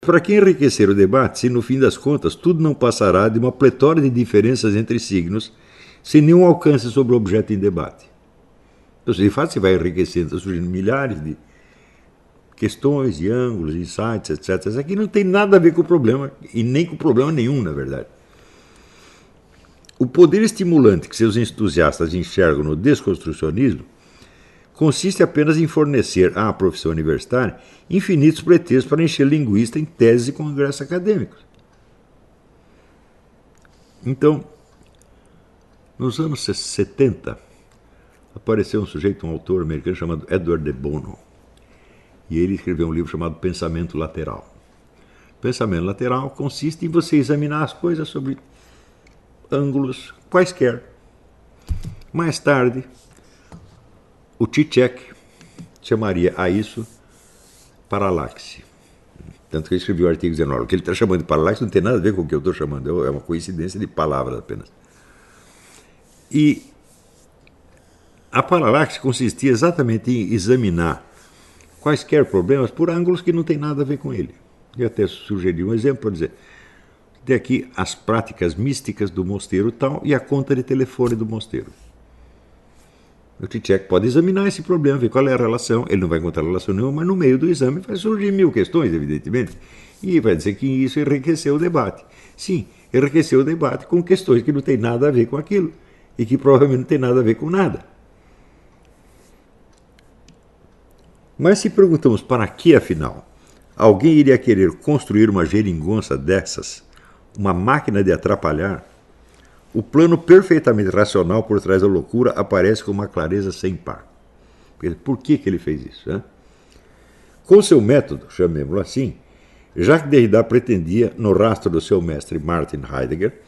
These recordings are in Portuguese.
para que enriquecer o debate se, no fim das contas, tudo não passará de uma pletora de diferenças entre signos, sem nenhum alcance sobre o objeto em debate? Então, de fato, você vai enriquecendo, surgindo milhares de questões, de ângulos, insights, etc. Isso aqui não tem nada a ver com o problema, e nem com problema nenhum, na verdade. O poder estimulante que seus entusiastas enxergam no desconstrucionismo consiste apenas em fornecer à profissão universitária infinitos pretextos para encher linguista em teses e congressos acadêmicos. Então, nos anos 70, apareceu um sujeito, um autor americano chamado Edward de Bono, e ele escreveu um livro chamado Pensamento Lateral. Pensamento lateral consiste em você examinar as coisas sobre ângulos quaisquer. Mais tarde, o Zizek chamaria a isso paralaxe. Tanto que eu escrevi o artigo 19. O que ele está chamando de paralaxe não tem nada a ver com o que eu estou chamando, é uma coincidência de palavras apenas. E a paralaxe consistia exatamente em examinar quaisquer problemas por ângulos que não tem nada a ver com ele. Eu até sugeri um exemplo para dizer: tem aqui as práticas místicas do mosteiro tal e a conta de telefone do mosteiro. O Zizek pode examinar esse problema, ver qual é a relação. Ele não vai encontrar relação nenhuma, mas no meio do exame vai surgir mil questões, evidentemente, e vai dizer que isso enriqueceu o debate. Sim, enriqueceu o debate com questões que não tem nada a ver com aquilo e que provavelmente não tem nada a ver com nada. Mas se perguntamos para que, afinal, alguém iria querer construir uma geringonça dessas, uma máquina de atrapalhar, o plano perfeitamente racional por trás da loucura aparece com uma clareza sem par. Por que ele fez isso? Né? Com seu método, chamemos-lo assim, Jacques Derrida pretendia, no rastro do seu mestre Martin Heidegger,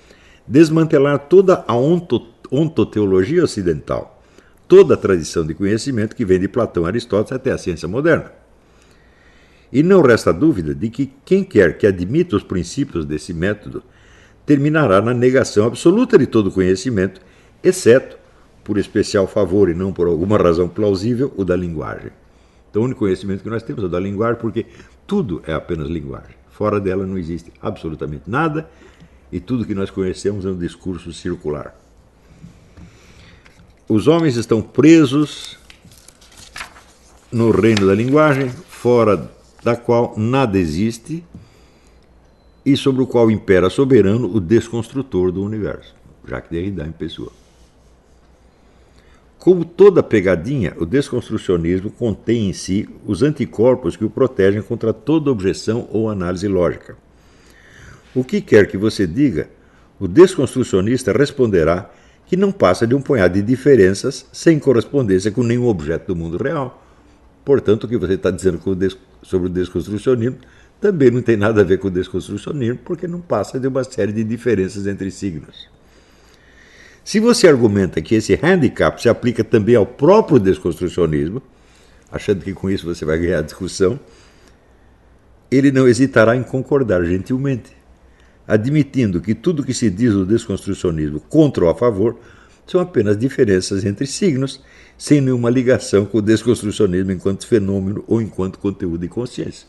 desmantelar toda a ontoteologia ocidental, toda a tradição de conhecimento que vem de Platão e Aristóteles até a ciência moderna. E não resta dúvida de que quem quer que admita os princípios desse método terminará na negação absoluta de todo conhecimento, exceto, por especial favor e não por alguma razão plausível, o da linguagem. Então, o único conhecimento que nós temos é o da linguagem, porque tudo é apenas linguagem. Fora dela não existe absolutamente nada, e tudo que nós conhecemos é um discurso circular. Os homens estão presos no reino da linguagem, fora da qual nada existe, e sobre o qual impera soberano o desconstrutor do universo, Jacques Derrida em pessoa. Como toda pegadinha, o desconstrucionismo contém em si os anticorpos que o protegem contra toda objeção ou análise lógica. O que quer que você diga, o desconstrucionista responderá que não passa de um punhado de diferenças sem correspondência com nenhum objeto do mundo real. Portanto, o que você está dizendo sobre o desconstrucionismo também não tem nada a ver com o desconstrucionismo, porque não passa de uma série de diferenças entre signos. Se você argumenta que esse handicap se aplica também ao próprio desconstrucionismo, achando que com isso você vai ganhar a discussão, ele não hesitará em concordar gentilmente, admitindo que tudo que se diz do desconstrucionismo contra ou a favor são apenas diferenças entre signos, sem nenhuma ligação com o desconstrucionismo enquanto fenômeno ou enquanto conteúdo de consciência.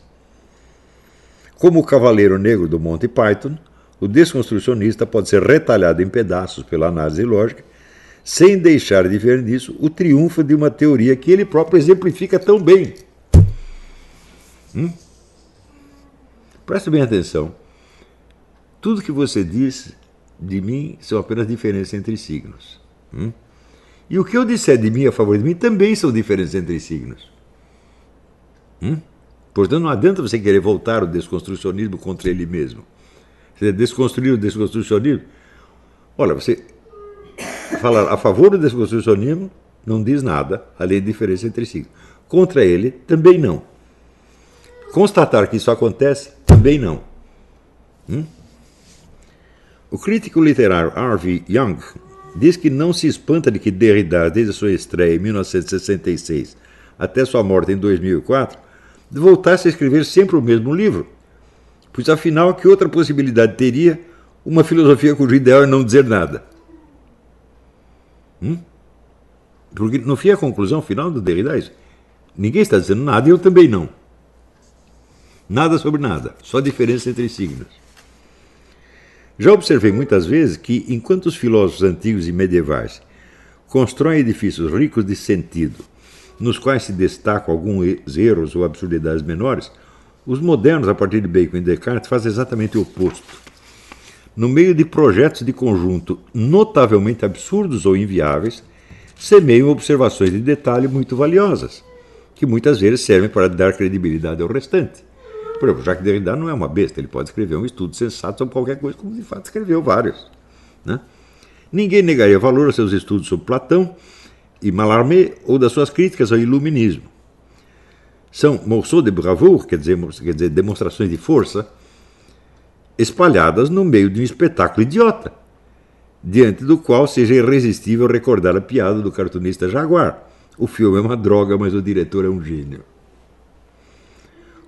Como o Cavaleiro Negro do Monty Python, o desconstrucionista pode ser retalhado em pedaços pela análise lógica, sem deixar de ver nisso o triunfo de uma teoria que ele próprio exemplifica tão bem. Preste bem atenção. Tudo que você diz de mim são apenas diferenças entre signos. E o que eu disser de mim a favor de mim também são diferenças entre signos. Portanto, não adianta você querer voltar o desconstrucionismo contra ele mesmo. Você desconstruir o desconstrucionismo. Olha, você falar a favor do desconstrucionismo não diz nada, além de diferença entre signos. Contra ele, também não. Constatar que isso acontece, também não. O crítico literário R.V. Young diz que não se espanta de que Derrida, desde a sua estreia em 1966 até sua morte em 2004, voltasse a escrever sempre o mesmo livro, pois afinal que outra possibilidade teria uma filosofia cujo ideal é não dizer nada? Porque no fim a conclusão final do Derrida é isso. Ninguém está dizendo nada e eu também não. Nada sobre nada, só diferença entre signos. Já observei muitas vezes que, enquanto os filósofos antigos e medievais constroem edifícios ricos de sentido, nos quais se destacam alguns erros ou absurdidades menores, os modernos, a partir de Bacon e Descartes, fazem exatamente o oposto. No meio de projetos de conjunto notavelmente absurdos ou inviáveis, semeiam observações de detalhe muito valiosas, que muitas vezes servem para dar credibilidade ao restante. Por exemplo, Jacques Derrida não é uma besta, ele pode escrever um estudo sensato sobre qualquer coisa, como de fato escreveu vários. Né? Ninguém negaria valor aos seus estudos sobre Platão e Mallarmé ou das suas críticas ao iluminismo. São morceaux de bravoure, quer dizer, demonstrações de força, espalhadas no meio de um espetáculo idiota, diante do qual seja irresistível recordar a piada do cartunista Jaguar. O filme é uma droga, mas o diretor é um gênio.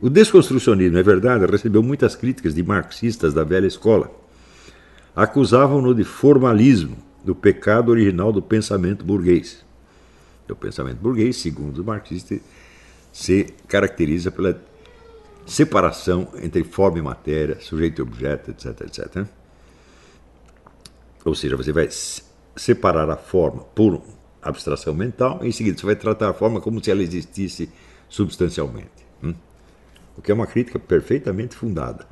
O desconstrucionismo, é verdade, recebeu muitas críticas de marxistas da velha escola. Acusavam-no de formalismo, do pecado original do pensamento burguês. O pensamento burguês, segundo os marxistas, se caracteriza pela separação entre forma e matéria, sujeito e objeto, etc, etc. Ou seja, você vai separar a forma por abstração mental e em seguida você vai tratar a forma como se ela existisse substancialmente. O que é uma crítica perfeitamente fundada.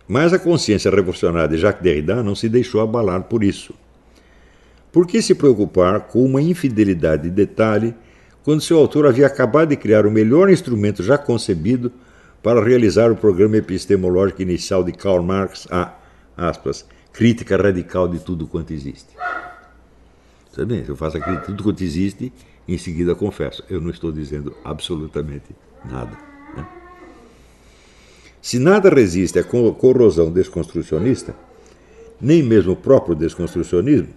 Mas a consciência revolucionária de Jacques Derrida não se deixou abalar por isso. Por que se preocupar com uma infidelidade de detalhe quando seu autor havia acabado de criar o melhor instrumento já concebido para realizar o programa epistemológico inicial de Karl Marx, a, aspas, crítica radical de tudo quanto existe? Sabe? Eu faço a crítica de tudo quanto existe e em seguida confesso, eu não estou dizendo absolutamente nada. Né? Se nada resiste à corrosão desconstrucionista, nem mesmo o próprio desconstrucionismo,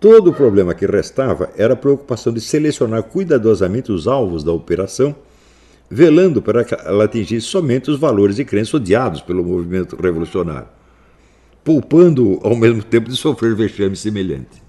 todo o problema que restava era a preocupação de selecionar cuidadosamente os alvos da operação, velando para que ela atingisse somente os valores e crenças odiados pelo movimento revolucionário, poupando-o ao mesmo tempo de sofrer vexame semelhante.